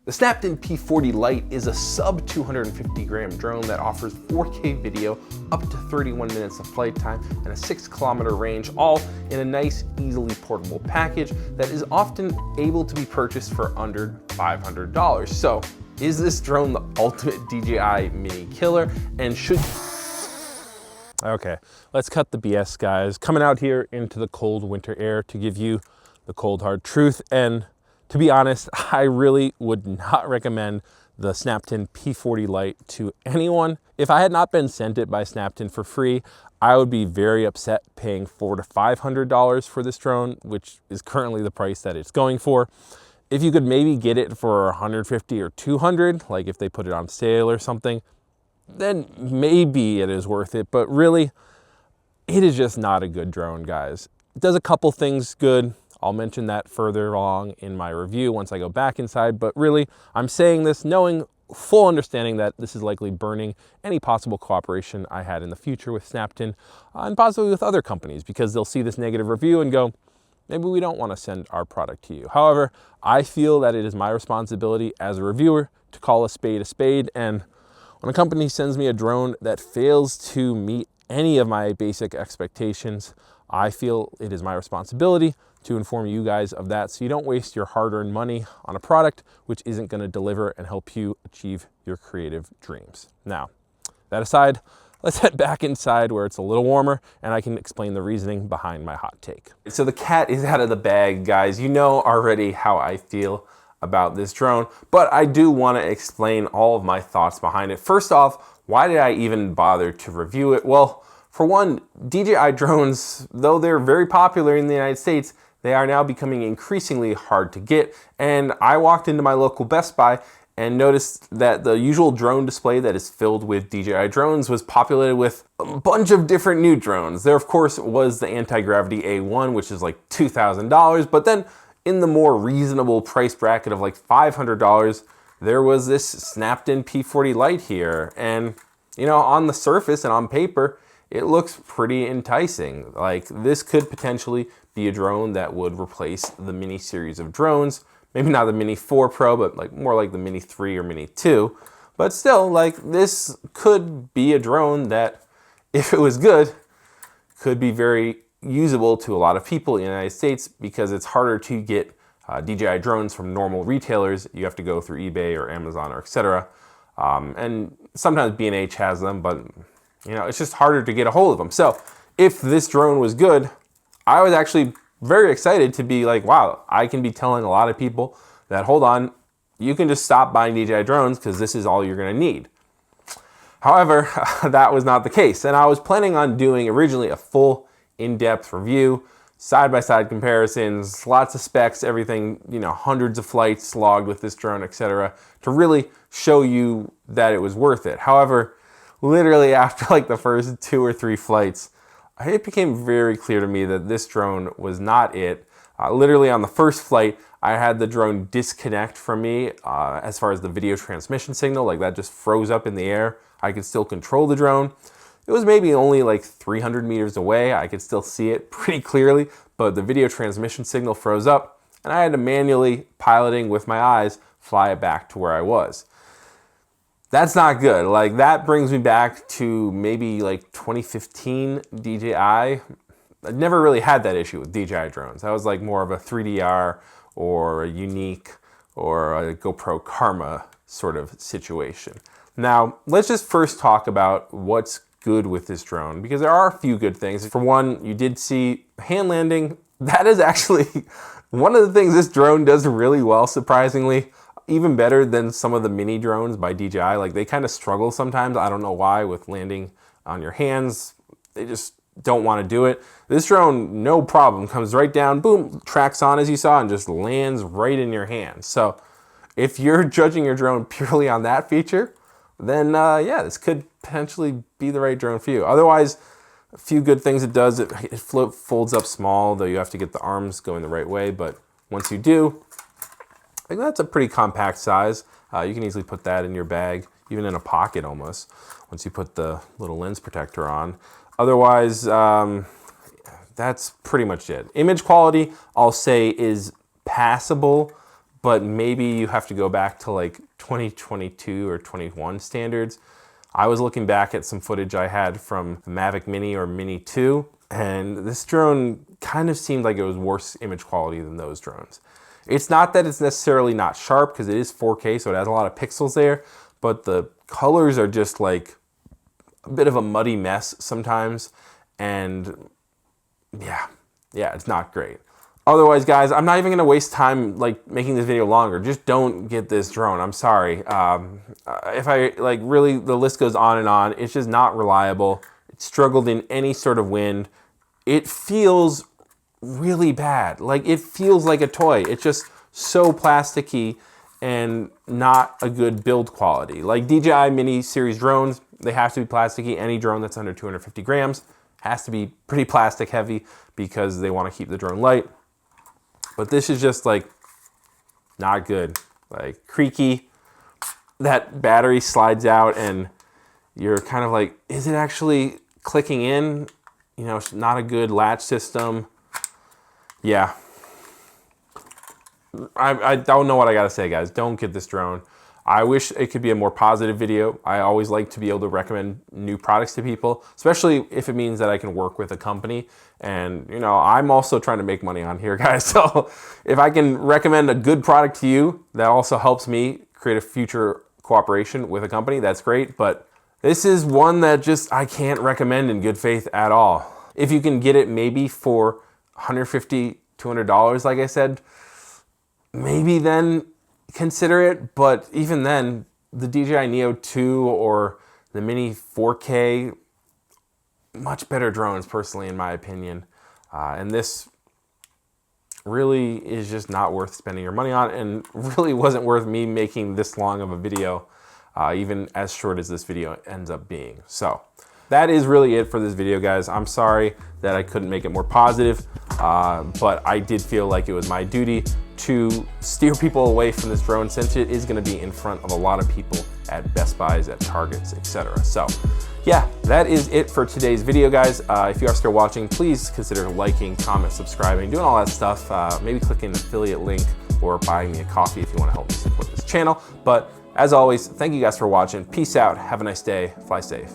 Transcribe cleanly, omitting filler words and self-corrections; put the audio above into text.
The Snaptain P40 LITE is a sub 250 gram drone that offers 4K video, up to 31 minutes of flight time, and a 6-kilometer range, all in a nice, easily portable package that is often able to be purchased for under $500. So, is this drone the ultimate DJI mini killer, and should... Okay, let's cut the BS, guys. Coming out here into the cold winter air to give you the cold hard truth, and to be honest, I really would not recommend the Snaptain P40 LITE to anyone. If I had not been sent it by Snaptain for free, I would be very upset paying $400 to $500 for this drone, which is currently the price that it's going for. If you could maybe get it for $150 or $200, like if they put it on sale or something, then maybe it is worth it. But really, it is just not a good drone, guys. It does a couple things good. I'll mention that further along in my review once I go back inside, but really, I'm saying this knowing full understanding that this is likely burning any possible cooperation I had in the future with Snaptain and possibly with other companies, because they'll see this negative review and go, maybe we don't want to send our product to you. However, I feel that it is my responsibility as a reviewer to call a spade, and when a company sends me a drone that fails to meet any of my basic expectations, I feel it is my responsibility to inform you guys of that, so you don't waste your hard-earned money on a product which isn't going to deliver and help you achieve your creative dreams. Now, that aside, let's head back inside where it's a little warmer and I can explain the reasoning behind my hot take. So the cat is out of the bag, guys. You know already how I feel about this drone, but I do want to explain all of my thoughts behind it. First off, why did I even bother to review it? Well, for one, DJI drones, though they're very popular in the United States, they are now becoming increasingly hard to get. And I walked into my local Best Buy and noticed that the usual drone display that is filled with DJI drones was populated with a bunch of different new drones. There, of course, was the anti-gravity A1, which is like $2,000, but then in the more reasonable price bracket of like $500, there was this Snaptain P40 LITE here. And, you know, on the surface and on paper, it looks pretty enticing. Like, this could potentially be a drone that would replace the mini series of drones. Maybe not the Mini 4 Pro, but like more like the Mini 3 or Mini 2. But still, like, this could be a drone that, if it was good, could be very usable to a lot of people in the United States, because it's harder to get DJI drones from normal retailers. You have to go through eBay or Amazon or etc. And sometimes B&H has them, but you know, it's just harder to get a hold of them. So if this drone was good, I was actually very excited to be like, wow, I can be telling a lot of people that, hold on, you can just stop buying DJI drones because this is all you're going to need. However, that was not the case. And I was planning on doing originally a full in-depth review, side-by-side comparisons, lots of specs, everything, you know, hundreds of flights logged with this drone, etc., to really show you that it was worth it. However, literally after like the first 2 or 3 flights, it became very clear to me that this drone was not it. Literally on the first flight, I had the drone disconnect from me as far as the video transmission signal, like that just froze up in the air. I could still control the drone. It was maybe only like 300 meters away. I could still see it pretty clearly, but the video transmission signal froze up and I had to manually, piloting with my eyes, fly it back to where I was. That's not good. Like, that brings me back to maybe like 2015 DJI. I never really had that issue with DJI drones. That was like more of a 3DR or a Unique or a GoPro Karma sort of situation. Now, let's just first talk about what's good with this drone, because there are a few good things. For one, you did see hand landing. That is actually one of the things this drone does really well, surprisingly. Even better than some of the mini drones by DJI. Like, they kind of struggle sometimes. I don't know why, with landing on your hands. They just don't want to do it. This drone, no problem, comes right down, boom, tracks on as you saw, and just lands right in your hand. So if you're judging your drone purely on that feature, then yeah, this could potentially be the right drone for you. Otherwise, a few good things it does. It folds up small, though you have to get the arms going the right way. But once you do, I think that's a pretty compact size. You can easily put that in your bag, even in a pocket almost, once you put the little lens protector on. Otherwise, that's pretty much it. Image quality, I'll say, is passable, but maybe you have to go back to like 2022 or 21 standards. I was looking back at some footage I had from the Mavic Mini or Mini 2, and this drone kind of seemed like it was worse image quality than those drones. It's not that it's necessarily not sharp, because it is 4K, so it has a lot of pixels there, but the colors are just like a bit of a muddy mess sometimes, and yeah, it's not great. Otherwise, guys, I'm not even gonna waste time like making this video longer. Just don't get this drone. I'm sorry. If I like really, the list goes on and on. It's just not reliable. It struggled in any sort of wind. It feels really bad. Like it feels like a toy. It's just so plasticky and not a good build quality. Like DJI mini series drones, they have to be plasticky. Any drone that's under 250 grams has to be pretty plastic heavy because they want to keep the drone light. But this is just like not good. Like creaky, that battery slides out and you're kind of like, is it actually clicking in? You know, it's not a good latch system. Yeah. I don't know what I gotta say, guys. Don't get this drone. I wish it could be a more positive video. I always like to be able to recommend new products to people, especially if it means that I can work with a company. And, you know, I'm also trying to make money on here, guys. So if I can recommend a good product to you, that also helps me create a future cooperation with a company, that's great. But this is one that just I can't recommend in good faith at all. If you can get it maybe for $150, $200, like I said, maybe then consider it. But even then, the DJI Neo 2 or the Mini 4K, much better drones personally, in my opinion. And this really is just not worth spending your money on, and really wasn't worth me making this long of a video, even as short as this video ends up being. So that is really it for this video, guys. I'm sorry that I couldn't make it more positive, but I did feel like it was my duty to steer people away from this drone, since it is going to be in front of a lot of people at Best Buys, at Targets, etc. So yeah, that is it for today's video, guys. If you are still watching, please consider liking, comment, subscribing, doing all that stuff. Maybe clicking an affiliate link or buying me a coffee if you want to help me support this channel. But as always, thank you guys for watching. Peace out. Have a nice day. Fly safe.